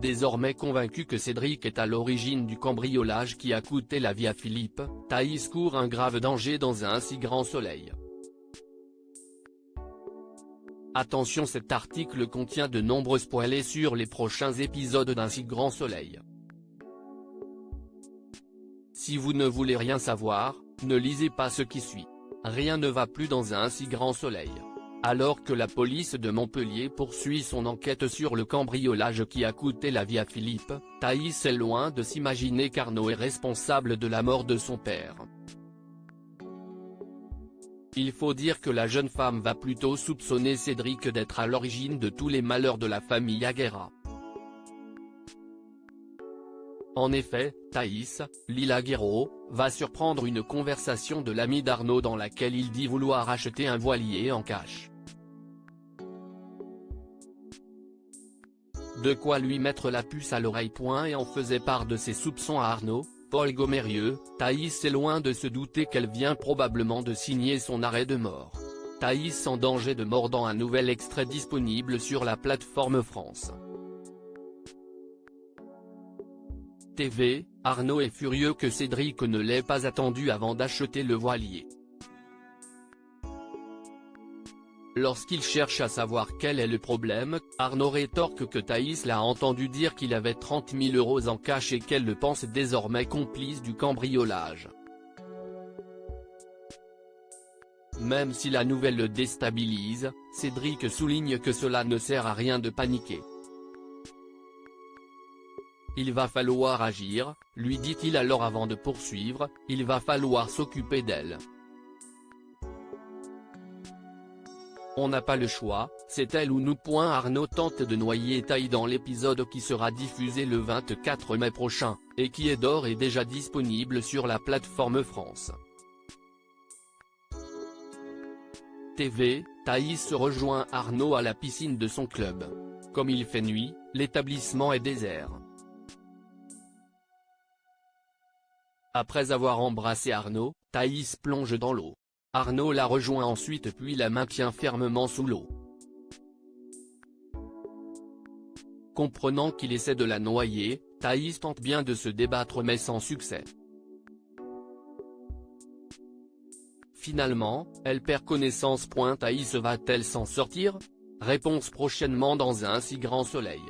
désormais convaincue que Cédric est à l'origine du cambriolage qui a coûté la vie à Philippe, Thaïs court un grave danger dans un si grand soleil. Attention, cet article contient de nombreux spoilers sur les prochains épisodes d'Un si grand soleil. Si vous ne voulez rien savoir, ne lisez pas ce qui suit. Rien ne va plus dans Un si grand soleil. Alors que la police de Montpellier poursuit son enquête sur le cambriolage qui a coûté la vie à Philippe, Thaïs est loin de s'imaginer qu'Arnaud est responsable de la mort de son père. Il faut dire que la jeune femme va plutôt soupçonner Cédric d'être à l'origine de tous les malheurs de la famille Aguera. En effet, Thaïs, Lila Aguero, va surprendre une conversation de l'ami d'Arnaud dans laquelle il dit vouloir acheter un voilier en cash. De quoi lui mettre la puce à l'oreille. Et en faisait part de ses soupçons à Arnaud, Paul Gomerieux. Thaïs est loin de se douter qu'elle vient probablement de signer son arrêt de mort. Thaïs en danger de mort dans un nouvel extrait disponible sur la plateforme France TV. Arnaud est furieux que Cédric ne l'ait pas attendu avant d'acheter le voilier. Lorsqu'il cherche à savoir quel est le problème, Arnaud rétorque que Thaïs l'a entendu dire qu'il avait 30 000 € en cash et qu'elle le pense désormais complice du cambriolage. Même si la nouvelle le déstabilise, Cédric souligne que cela ne sert à rien de paniquer. Il va falloir agir, lui dit-il alors avant de poursuivre, il va falloir s'occuper d'elle. On n'a pas le choix, c'est elle ou nous. Arnaud tente de noyer Thaïs dans l'épisode qui sera diffusé le 24 mai prochain, et qui est d'ores et déjà disponible sur la plateforme France TV. Thaïs rejoint Arnaud à la piscine de son club. Comme il fait nuit, l'établissement est désert. Après avoir embrassé Arnaud, Thaïs plonge dans l'eau. Arnaud la rejoint ensuite puis la maintient fermement sous l'eau. Comprenant qu'il essaie de la noyer, Thaïs tente bien de se débattre mais sans succès. Finalement, elle perd connaissance. Thaïs va-t-elle s'en sortir? Réponse prochainement dans Un si grand soleil.